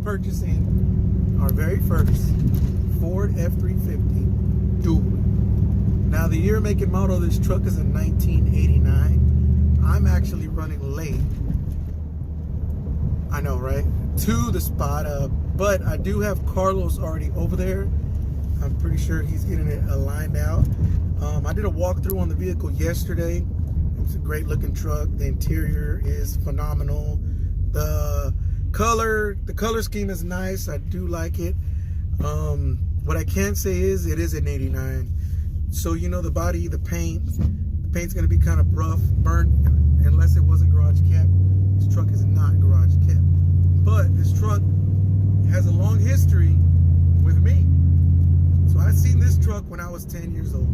purchasing our very first Ford F350 Dually. Now the year, make, and model of this truck is in 1989. I'm actually running late. I know, right? To the spot, but I do have Carlos already over there. I'm pretty sure he's getting it aligned out. I did a walkthrough on the vehicle yesterday. It's a great looking truck. The interior is phenomenal. The color scheme is nice. I do like it. What I can say is it is an 89. So, you know, the body, the paint's gonna be kind of rough, burnt, unless it wasn't garage kept. This truck is not garage kept. But this truck has a long history with me. So I seen this truck when I was 10 years old.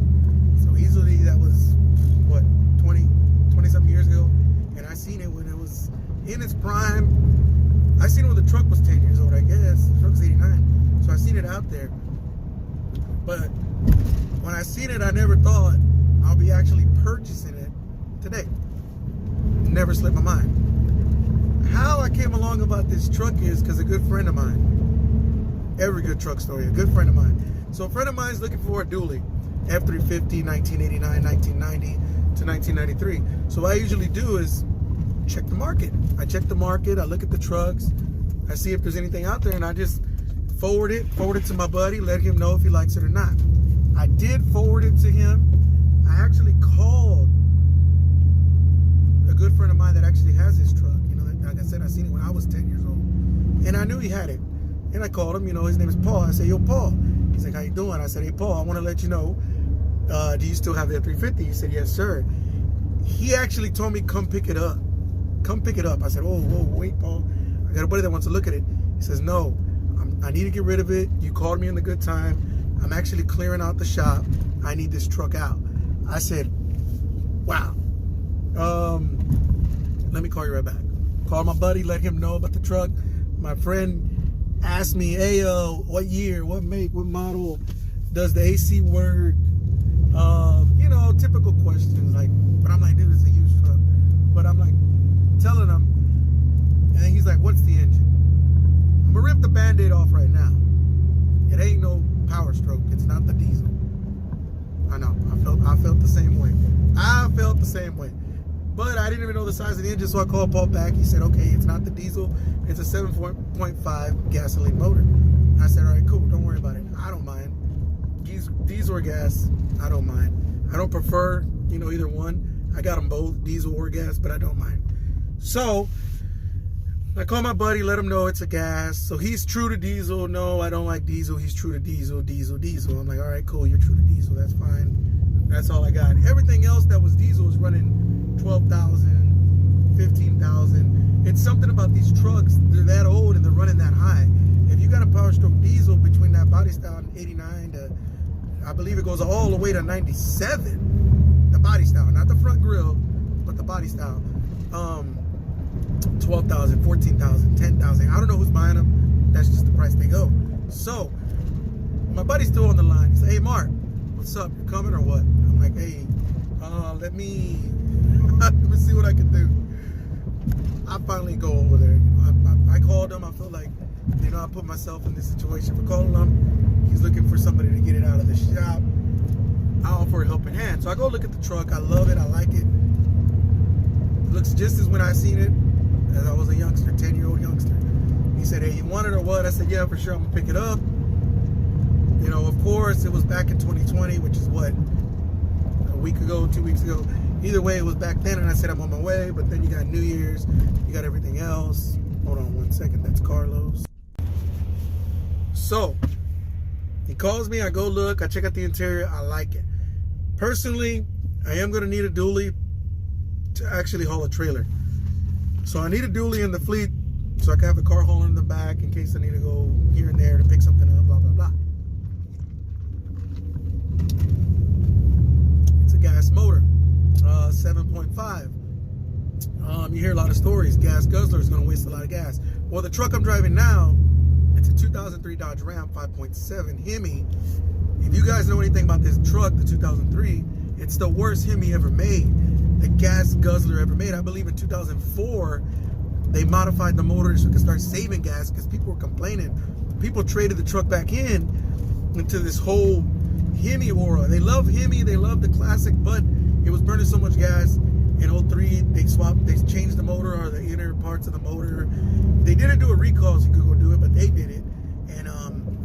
So easily that was, what, 20 something years ago. And I seen it when it was in its prime. I seen it when the truck was 10 years old, I guess. The truck's 89. So I seen it out there. But when I seen it, I never thought I'll be actually purchasing it today. It never slipped my mind. How I came along about this truck is because a good friend of mine, every good truck story, a good friend of mine. So a friend of mine is looking for a Dually F350, 1989, 1990 to 1993. So what I usually do is check the market. I check the market, I look at the trucks, I see if there's anything out there, and I just forward it to my buddy, let him know if he likes it or not. I did forward it to him. I actually called a good friend of mine that actually has his truck. You know, like I said, I seen it when I was 10 years old. And I knew he had it. And I called him, you know, his name is Paul. I said, yo, Paul. He's like, how you doing? I said, hey, Paul, I want to let you know, do you still have the F350? He said, yes, sir. He actually told me, come pick it up. Come pick it up. I said, whoa, wait, Paul. I got a buddy that wants to look at it. He says, no, I need to get rid of it. You called me in the good time. I'm actually clearing out the shop. I need this truck out. I said, wow. Let me call you right back. Called my buddy, let him know about the truck. My friend asked me, hey, what year, what make, what model, does the AC work? You know, typical questions. Like, but I'm like, dude, it's a used truck. But I'm like telling him, and then he's like, what's the engine? I'm gonna rip the Band-Aid off right now. It ain't no Power Stroke. It's not the diesel. I know. I felt the same way. I felt the same way. But I didn't even know the size of the engine, so I called Paul back. He said, okay, it's not the diesel. It's a 7.5 gasoline motor. I said, all right, cool. Don't worry about it. I don't mind. Diesel or gas, I don't mind. I don't prefer, you know, either one. I got them both, diesel or gas, but I don't mind. So I called my buddy, let him know it's a gas. So he's true to diesel. No, I don't like diesel. He's true to diesel. I'm like, all right, cool. You're true to diesel. That's fine. That's all I got. Everything else that was diesel was running 12,000, 15,000. It's something about these trucks. They're that old and they're running that high. If you got a Power Stroke diesel between that body style and 89 to, I believe it goes all the way to 97. The body style, not the front grille, but the body style. 12,000, 14,000, 10,000. I don't know who's buying them. That's just the price they go. So my buddy's still on the line. He's like, hey, Mark, what's up? You coming or what? I'm like, hey, let me see what I can do. I finally go over there. I called him. I feel like, you know, I put myself in this situation. We're calling him. He's looking for somebody to get it out of the shop. I offer a helping hand. So I go look at the truck. I love it. I like it. It looks just as when I seen it as I was a youngster, 10-year-old youngster. He said, hey, you want it or what? I said, yeah, for sure. I'm going to pick it up. You know, of course, it was back in 2020, which is what, a week ago, 2 weeks ago. Either way, it was back then, and I said I'm on my way, but then you got New Year's, you got everything else. Hold on one second, that's Carlos. So, he calls me, I go look, I check out the interior, I like it. Personally, I am going to need a dually to actually haul a trailer. So I need a dually in the fleet so I can have the car hauling in the back in case I need to go here and there to pick something up, blah, blah, blah. It's a gas motor, 7.5. You hear a lot of stories. Gas guzzler is going to waste a lot of gas. Well, the truck I'm driving now, it's a 2003 Dodge Ram 5.7 Hemi. If you guys know anything about this truck, the 2003, it's the worst Hemi ever made. The gas guzzler ever made. I believe in 2004, they modified the motor so it could start saving gas because people were complaining. People traded the truck back into this whole Hemi aura. They love Hemi, they love the classic, but it was burning so much gas. In 03, they changed the motor or the inner parts of the motor. They didn't do a recall so you could go do it, but they did it. And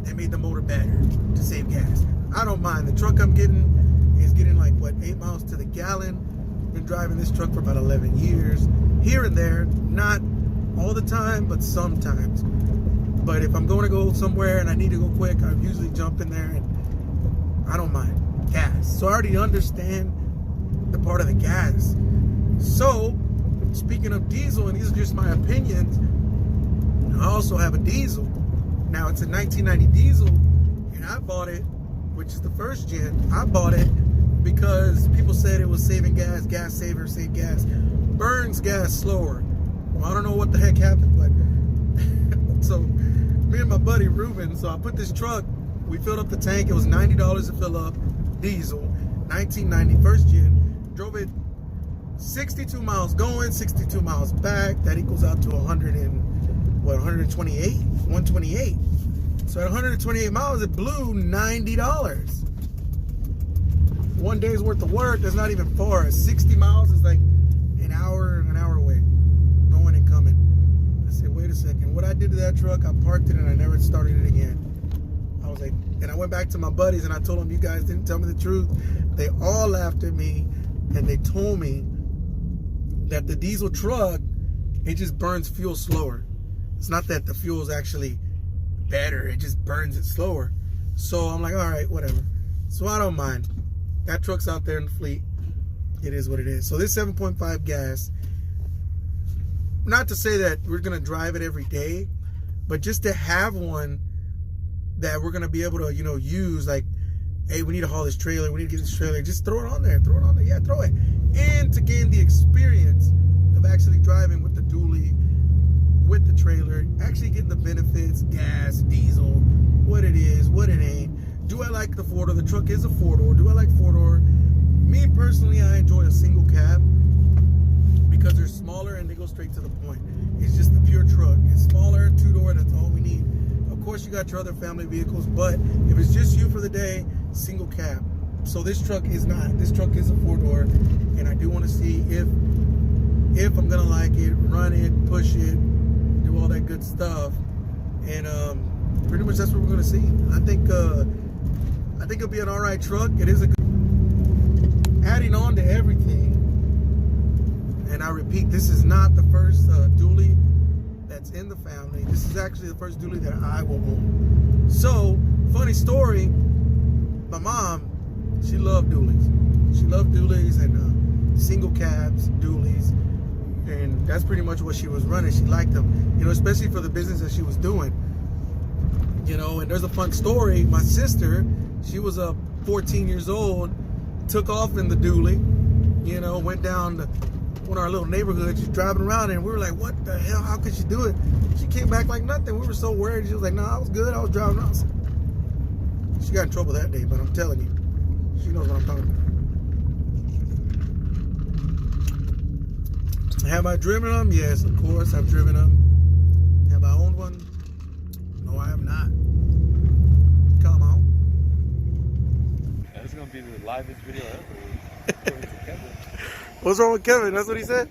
they made the motor better to save gas. I don't mind. The truck I'm getting is getting like, what, 8 miles to the gallon. Been driving this truck for about 11 years. Here and there, not all the time, but sometimes. But if I'm going to go somewhere and I need to go quick, I usually jump in there and I don't mind gas. So I already understand the part of the gas. So, speaking of diesel, and these are just my opinions, I also have a diesel. Now, it's a 1990 diesel, and I bought it, which is the first gen. I bought it because people said it was saving gas, gas saver, save gas, burns gas slower. Well, I don't know what the heck happened, but so me and my buddy Ruben, so I put this truck, we filled up the tank, it was $90 to fill up, diesel, 1990, first gen, drove it 62 miles going, 62 miles back. That equals out to 128. So at 128 miles, it blew $90. 1 day's worth of work. That's not even far. 60 miles is like an hour away, going and coming. I said, wait a second. What I did to that truck, I parked it and I never started it again. I was like, and I went back to my buddies and I told them, you guys didn't tell me the truth. They all laughed at me and they told me that the diesel truck, it just burns fuel slower. It's not that the fuel is actually better, it just burns it slower. So I'm like, all right, whatever. So I don't mind. That truck's out there in the fleet. It is what it is. So this 7.5 gas, not to say that we're gonna drive it every day, but just to have one that we're gonna be able to, use, like, hey, we need to haul this trailer, we need to get this trailer, just throw it on there, yeah, throw it. And to gain the experience of actually driving with the dually, with the trailer, actually getting the benefits, gas, diesel, what it is, what it ain't. Do I like the four-door? The truck is a four-door. Do I like four-door? Me personally, I enjoy a single cab because they're smaller and they go straight to the point. It's just the pure truck. It's smaller, two-door, that's all we need. Of course, you got your other family vehicles, but if it's just you for the day, single cab. So this truck is not. This truck is a four-door, and I do want to see if I'm gonna like it, run it, push it, do all that good stuff, and pretty much that's what we're gonna see. I think it'll be an all right truck. It is a good, adding on to everything, and I repeat, this is not the first dually that's in the family. This is actually the first dually that I will own. So, funny story, my mom, she loved dualies. She loved dualies and single cabs, dualies, and that's pretty much what she was running. She liked them, especially for the business that she was doing. And there's a fun story. My sister, she was 14 years old, took off in the dually, went down to one of our little neighborhoods, just driving around, and we were like, what the hell, how could she do it? She came back like nothing. We were so worried. She was like, no, I was good, I was driving around. She got in trouble that day, but I'm telling you, she knows what I'm talking about. Have I driven them? Yes, of course, I've driven them. Have I owned one? No, I have not. Come on. That's going to be the livest video ever. What's wrong with Kevin? That's what he said?